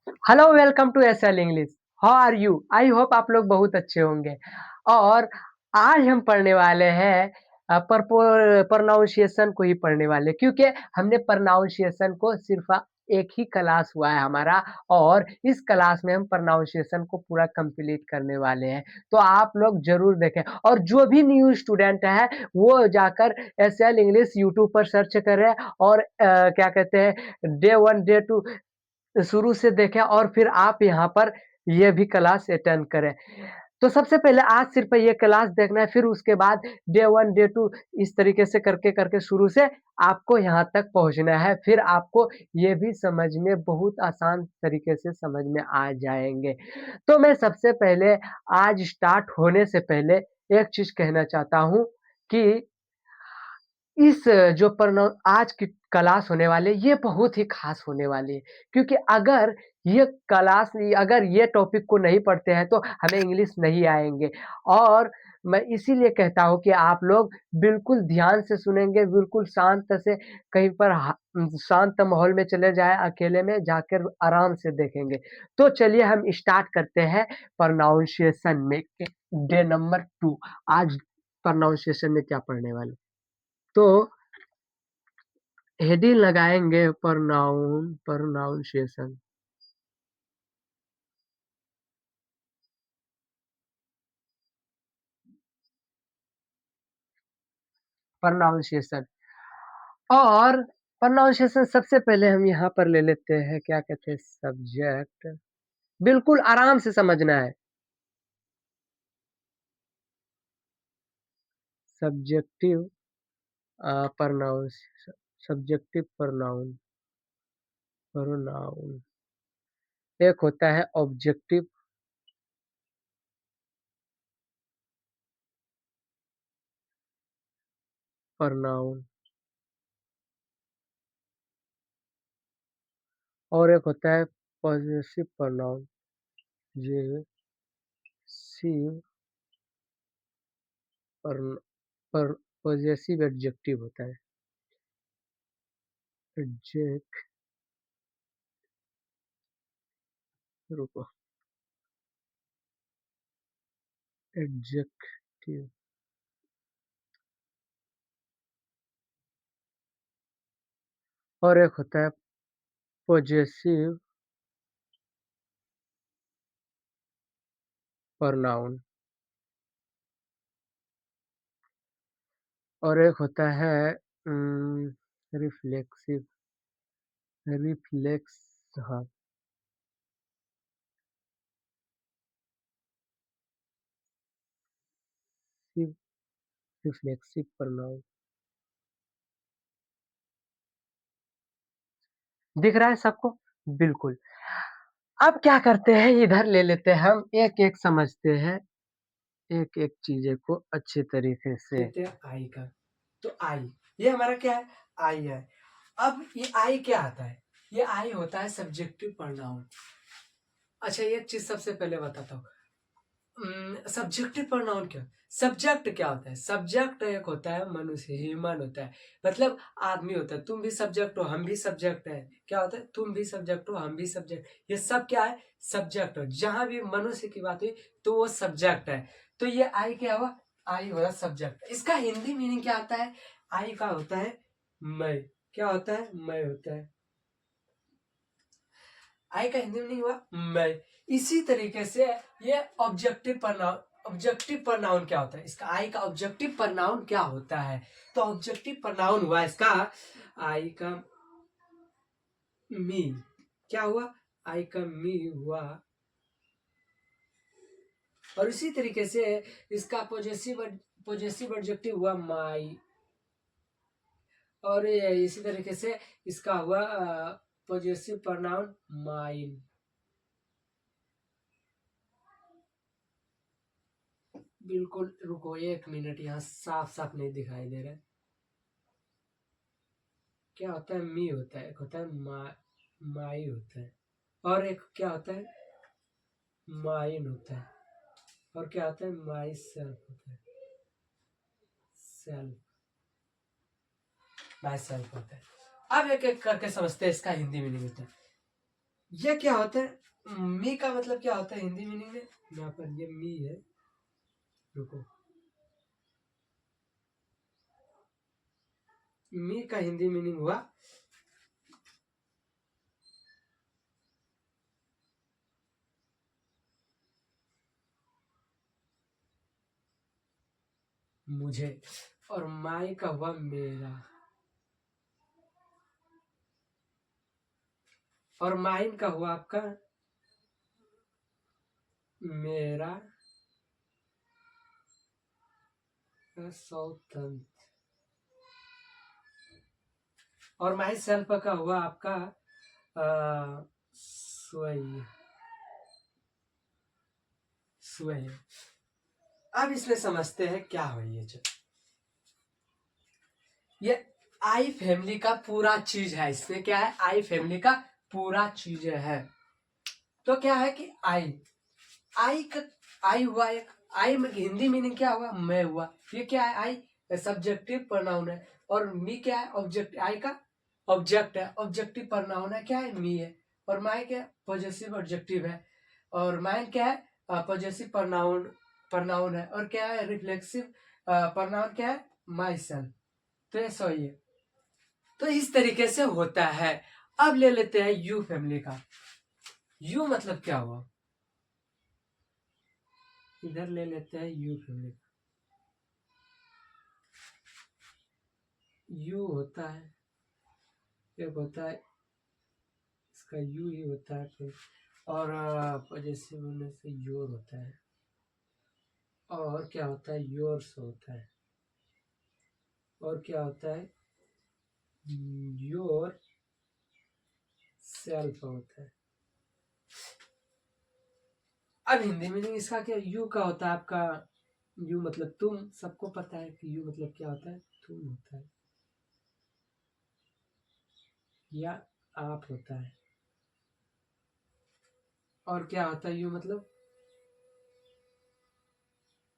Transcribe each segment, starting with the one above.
Hello, welcome to SL English. How are you? I hope आप लोग बहुत अच्छे होंगे। और आज हम पढ़ने वाले हैं प्रोनाउंसिएशन को ही पढ़ने वाले, क्योंकि हमने प्रोनाउंसिएशन को सिर्फ एक ही क्लास हुआ है हमारा। और इस क्लास में हम प्रोनाउंसिएशन को पूरा कंप्लीट करने वाले हैं। तो आप लोग जरूर देखें, और जो भी न्यू स्टूडेंट है वो जाकर एसएल इंग्लिश यूट्यूब पर सर्च करें। और क्या कहते हैं, डे वन डे टू शुरू से देखें, और फिर आप यहाँ पर ये भी क्लास अटेंड करें। तो सबसे पहले आज सिर्फ ये क्लास देखना है, फिर उसके बाद डे 1, डे 2 इस तरीके से करके शुरू से आपको यहाँ तक पहुँचना है। फिर आपको ये भी समझ में बहुत आसान तरीके से समझ में आ जाएँगे। तो मैं सबसे पहले आज स्टार्ट होने से पहले एक चीज़ कहना चाहता हूँ कि इस जो प्रणव आज की क्लास होने वाली है, ये बहुत ही ख़ास होने वाली है। क्योंकि अगर ये टॉपिक को नहीं पढ़ते हैं, तो हमें इंग्लिश नहीं आएँगे। और मैं इसीलिए कहता हूँ कि आप लोग बिल्कुल ध्यान से सुनेंगे, बिल्कुल शांत से कहीं पर शांत माहौल में चले जाएँ, अकेले में जाकर आराम से देखेंगे। तो चलिए हम स्टार्ट करते हैं प्रोनाउंसिएशन में डे नंबर 2। आज प्रोनाउंसिएशन में क्या पढ़ने वाले? तो हेडिंग लगाएँगे प्रोनाउंसिएशन। प्रोनाउंसिएशन और प्रोनाउंसिएशन सबसे पहले हम यहाँ पर ले लेते हैं, क्या कहते हैं, सब्जेक्ट। बिल्कुल आराम से समझना है। Subjective pronouns subjective pronoun. एक होता है ऑब्जेक्टिव प्रोनाउन, और एक होता है possessive pronoun. Possessive possessive adjective होता है। एडजेक्ट रुको एडजेक्टिव। और एक होता है पॉजेसिव प्रोनाउन, और एक होता है रिफ्लेक्सिव रिफ्लेक्स हाँ रिफ्लेक्सिव प्रोनाउन। दिख रहा है सबको? बिल्कुल। अब क्या करते हैं, इधर ले लेते हैं, हम एक-एक समझते हैं, एक-एक चीज़ें को अच्छे तरीके से। लेते हैं आई का। तो आई, ये हमारा क्या है? आई है। अब ये आई क्या आता है? ये आई होता है सब्जेक्टिव प्रोनाउन। अच्छा, ये चीज सबसे पहले बताता हूँ। सब्जेक्टिव प्रोनाउन क्या? सब्जेक्ट क्या होता है? सब्जेक्ट एक होता है मनुष्य, ह्यूमन होता है, मतलब आदमी होता है। तुम भी सब्जेक्ट हो, हम भी सब्जेक्ट है। क्या होता है? तुम भी सब्जेक्ट हो, हम भी सब्जेक्ट। ये सब क्या है? सब्जेक्ट हो। जहां भी मनुष्य की बात हुई तो वो सब्जेक्ट है। तो ये आई क्या हुआ? आई हुआ सब्जेक्ट। इसका हिंदी मीनिंग क्या आता है? आई का होता है मैं। क्या होता है? मैं होता है। आई का हिंदी मीनिंग हुआ मैं। इसी तरीके से ये ऑब्जेक्टिव प्रनाउन क्या होता है? इसका आई का ऑब्जेक्टिव प्रनाउन क्या होता है? तो ऑब्जेक्टिव प्रनाउन हुआ इसका आई का मी। क्या हुआ? आई का मी हुआ। और इसी तरीके से इसका पॉजेसिव एडजेक्टिव हुआ माई। और इसी तरीके से इसका हुआ पॉजेसिव प्रनाउन माइन। बिल्कुल रुको, 1 मिनट, यहाँ साफ साफ नहीं दिखाई दे रहा है। क्या होता है? मी होता है, एक होता है माई होता है, और एक क्या होता है? माइन होता है, और क्या होता है? माई सेल्फ होता है। सेल्फ, माई सेल्फ होता है। अब एक एक करके समझते हैं इसका हिंदी मीनिंग होता है। ये क्या होता है? मी का मतलब क्या होता है हिंदी मीनिंग में? यहाँ पर ये मी है, रुको, मी का हिंदी मीनिंग हुआ मुझे, और माई का हुआ मेरा, और माइन का हुआ आपका मेरा स्वतंत्र, और माई सेल्फ का हुआ आपका स्वयं, स्वयं। अब इसमें समझते हैं क्या हो ये आई फैमिली का पूरा चीज है। इसमें क्या है? आई फैमिली का पूरा चीज है। तो क्या है कि आई, आई का, आई हुआ एक, आई में हिंदी मीनिंग क्या हुआ? मैं हुआ। ये क्या है? आई सब्जेक्टिव प्रोनाउन है, और मी क्या है? ऑब्जेक्ट, आई का ऑब्जेक्ट है, ऑब्जेक्टिव प्रोनाउन है, क्या है? मी है। और माई क्या है? पॉजेसिव ऑब्जेक्टिव है। और माइन क्या है? पॉजेसिव प्रोनाउन, प्रोनाउन है। और क्या है? रिफ्लेक्सिव प्रोनाउन क्या है? My self. तो ये सही है। तो इस तरीके से होता है। अब ले लेते हैं यू फैमिली का। यू मतलब क्या हुआ? इधर ले लेते हैं यू फैमिली का। यू होता है, एक होता है इसका यू ही होता है फिर, और पॉजेसिव होने से योर होता है। और क्या होता है? योर्स होता है। और क्या होता है? योर सेल्फ होता है। अब हिंदी मीनिंग इसका क्या? यू का होता है आपका, यू मतलब तुम, सबको पता है कि यू मतलब क्या होता है? तुम होता है, या आप होता है। और क्या होता है? यू मतलब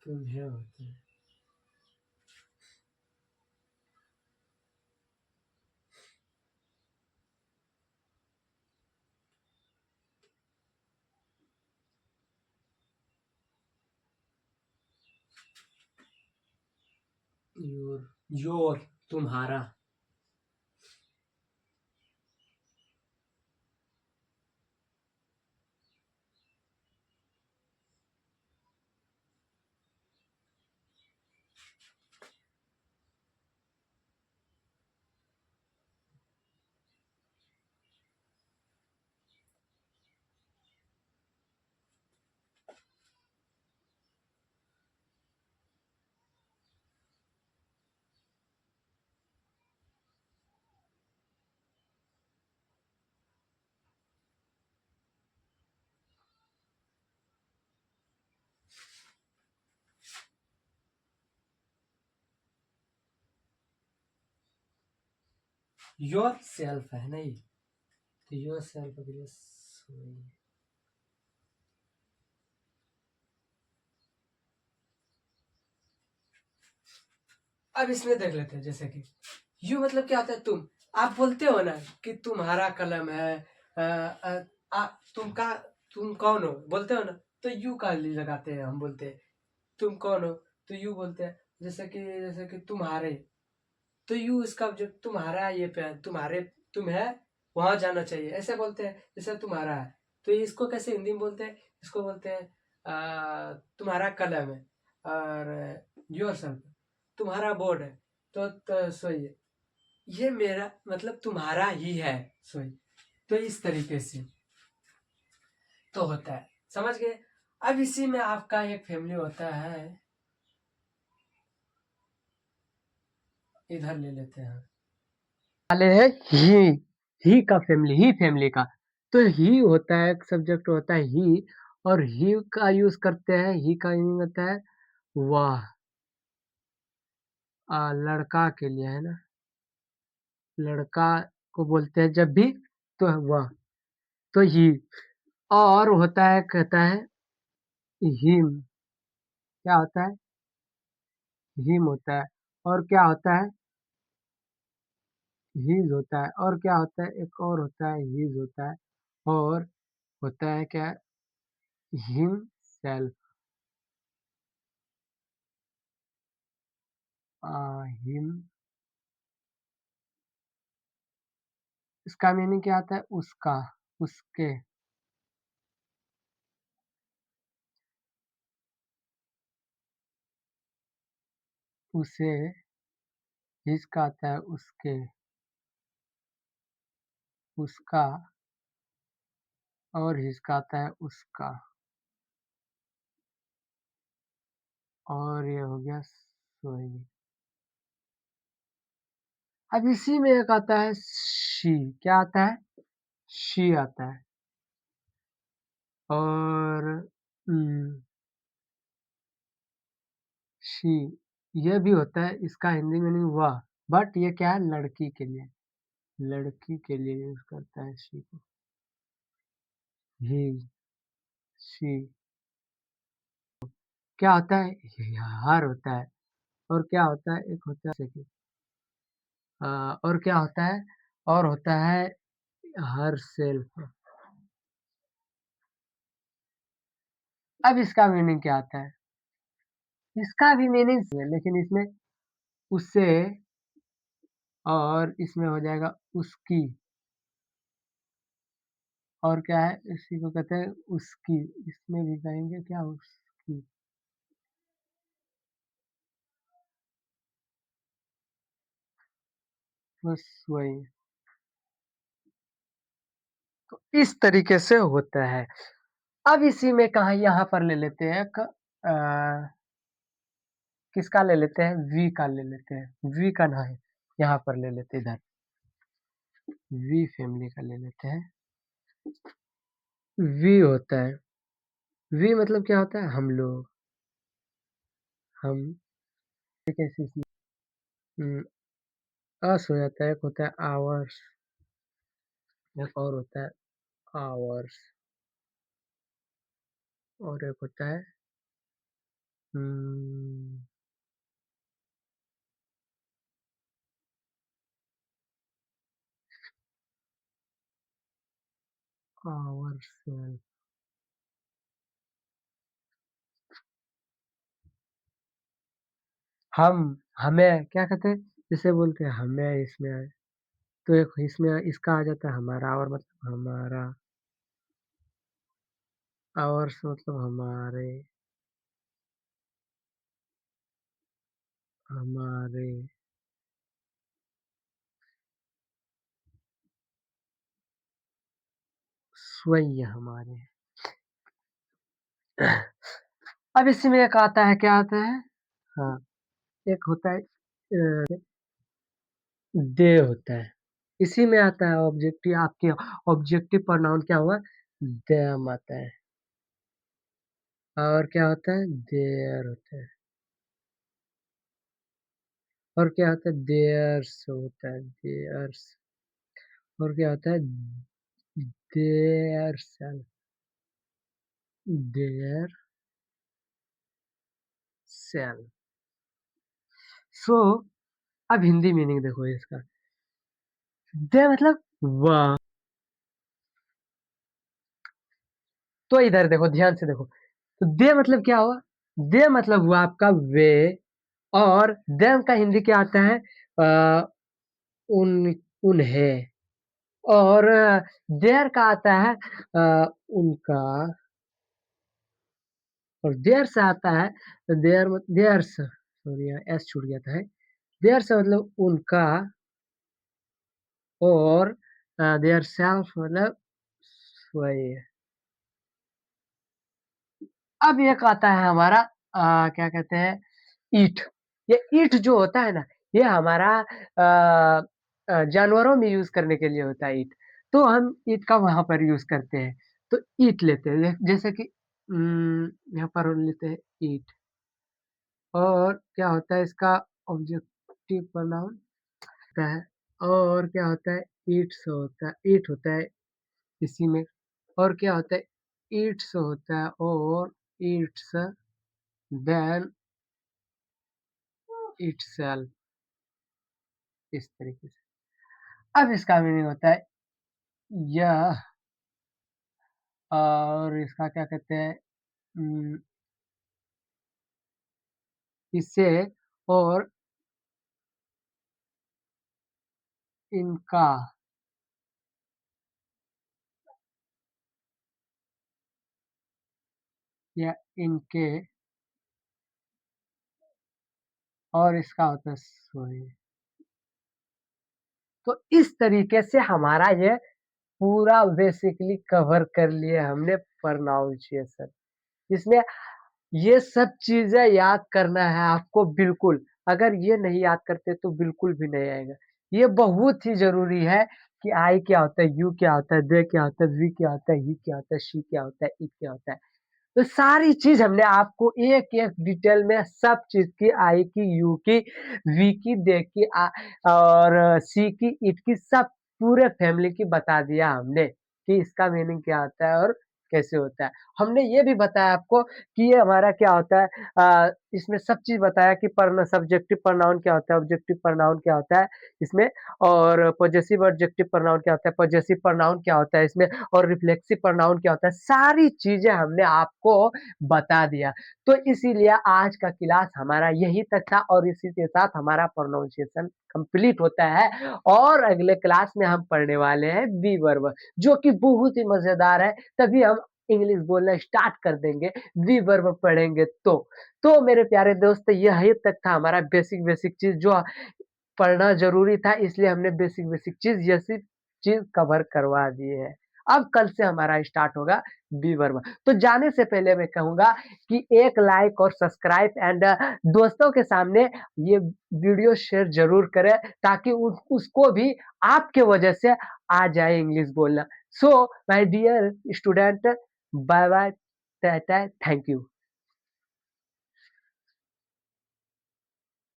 तुम्हें होता है। योर, योर तुम्हारा। योर सेल्फ है नहीं, तो योर सेल्फ के लिए अब इसमें देख लेते हैं, जैसे कि यू मतलब क्या होता है? तुम। आप बोलते हो ना कि तुम्हारा कलम है, तुम का, तुम कौन हो बोलते हो ना, तो यू का लगाते हैं, हम बोलते हैं तुम कौन हो, तो यू बोलते हैं। जैसे कि तुम्हारे, तो यू इसका जो तुम्हारा, ये पे है, तुम्हारे, तुम है, वहां जाना चाहिए, ऐसे बोलते हैं। जैसे तुम्हारा है, तो इसको कैसे हिंदी में बोलते हैं? इसको बोलते हैं तुम्हारा कलम है। और योर सेल्फ, तुम्हारा बोर्ड है। तो सोइए, ये मेरा मतलब तुम्हारा ही है, सोई। तो इस तरीके से तो होता है, समझ गए? अब इसी में आपका एक फैमिली होता है, इधर ले लेते हैं। वाले हैं ही का फैमिली, ही फैमिली का। तो ही होता है, एक सब्जेक्ट होता है ही, और ही का यूज करते हैं। ही का मीनिंग होता है वह, लड़का के लिए है ना, लड़का को बोलते हैं जब भी, तो वह, तो ही। और होता है, कहता है हिम, क्या होता है? हिम होता है। और क्या होता है? हीज होता है। और क्या होता है? एक और होता है, हीज होता है। और होता है क्या हिमसेल्फ हिम इसका मीनिंग क्या आता है? उसका, उसके, उसे, जिसका आता है उसके, उसका और जिसका आता है उसका और ये हो गया सोई। अब इसी में एक आता है शी, क्या आता है? शी आता है और शी ये भी होता है, इसका हिंदी मीनिंग वह, बट ये क्या है? लड़की के लिए, लड़की के लिए यूज करता है शी को। ही, शी क्या होता है? हर होता है और क्या होता है? एक होता है सेकंड और क्या होता है? और होता है हर सेल्फ। अब इसका मीनिंग क्या आता है? इसका भी मीनिंग है लेकिन इसमें उससे और इसमें हो जाएगा उसकी और क्या है? इसी को कहते हैं उसकी, इसमें भी कहेंगे क्या? उसकी। बस वही। तो इस तरीके से होता है। अब इसी में कहा यहाँ पर ले लेते हैं किसका ले लेते हैं? वी का ले लेते हैं। वी का ना है, यहाँ पर ले लेते हैं इधर। वी फैमिली का ले लेते हैं। वी होता है, वी मतलब क्या होता है? हम लोग, हम कैसे इसमें अस हो जाता है, एक होता है आवर्स, एक और होता है आवर्स और एक होता है आवर्स। हम, हमें क्या कहते हैं? जैसे बोलते हैं हमें इसमें आए, तो एक इसमें इसका आ जाता है हमारा और मतलब हमारा, आवर्स मतलब हमारे, हमारे स्वयं हमारे। अब इसी में एक आता है, क्या आता है? हाँ, एक होता है दे होता है। इसी में आता है ऑब्जेक्टिव, आपके ऑब्जेक्टिव प्रोनाउन क्या हुआ? देम आता है और क्या होता है? देयर होता है और क्या होता है? देयर्स होता है, देयर्स और क्या होता है? Their self, their self. So अब हिंदी मीनिंग देखो इसका। दे मतलब वह, तो इधर देखो, ध्यान से देखो। तो दे मतलब क्या हुआ? दे मतलब हुआ आपका वे और देम का हिंदी क्या आता है? अ, उन, उन्हें और देयर का आता है उनका और देयर से आता है देयर, देयर्स, सॉरी यहाँ एस छूट गया था है। देयर से मतलब उनका और देयर सेल्फ मतलब स्वयं। अब एक आता है हमारा क्या कहते हैं? ईट। ये ईट जो होता है ना, ये हमारा जानवरों में यूज करने के लिए होता है ईट। तो हम ईट का वहां पर यूज करते हैं। तो ईट लेते हैं, जैसे कि यहाँ पर लेते हैं ईट और क्या होता है इसका? ऑब्जेक्टिव प्रोनाउन होता है और क्या होता है? ईट्स होता है, ईट होता है इसी में और क्या होता है? ईट्स होता है और ईट्स देन इटसेल्फ, इस तरीके से। अब इसका मीनिंग होता है यह और इसका क्या कहते हैं उम, इससे और इनका या इनके और इसका होता है सॉरी। तो इस तरीके से हमारा ये पूरा बेसिकली कवर कर लिए हमने प्रोनाउंसिएशन। इसमें ये सब चीज़ें याद करना है आपको बिल्कुल, अगर ये नहीं याद करते तो बिल्कुल भी नहीं आएगा। ये बहुत ही ज़रूरी है कि आई क्या होता है, यू क्या होता है, दे क्या होता है, वी क्या होता है, ही क्या होता है, शी क्या होता है, इट क्या होता है। तो सारी चीज़ हमने आपको एक-एक डिटेल में सब चीज़ की आई की, यू की, वी की, दे की और सी की, इट की सब पूरे फैमिली की बता दिया हमने कि इसका मीनिंग क्या होता है और कैसे होता है। हमने ये भी बताया आपको कि ये हमारा क्या होता है इसमें सब चीज़ बताया कि सब्जेक्टिव प्रोनाउन क्या होता है, ऑब्जेक्टिव प्रोनाउन क्या होता है इसमें और पॉजेसिव एडजेक्टिव प्रोनाउन क्या होता है, पॉजेसिव प्रोनाउन क्या होता है इसमें और रिफ्लेक्सिव प्रोनाउन क्या होता है, सारी चीज़ें हमने आपको बता दिया। तो इसीलिए आज का क्लास हमारा यहीं तक था और इसी के साथ हमारा प्रोनाउंसिएशन कंप्लीट होता है और अगले क्लास में हम पढ़ने वाले हैं बी वर्ब जो कि बहुत ही मज़ेदार है। तभी हम इंग्लिश बोलना स्टार्ट कर देंगे, बी वर्ब पढ़ेंगे तो। तो मेरे प्यारे दोस्त यहीं तक था हमारा बेसिक चीज़ जो पढ़ना ज़रूरी था इसलिए हमने बेसिक चीज़ ये सिर्फ़ चीज़ कवर करवा दिए हैं। अब कल से हमारा स्टार्ट होगा बी वर्ब। तो जाने से पहले मैं कहूँगा कि एक लाइक और सब्सक्राइब एंड दोस्तों के सामने ये वीडियो शेयर ज़रूर करें ताकि उस उसको भी आपके वजह से आ जाए इंग्लिश बोलना। So my dear student bye bye, tata, thank you.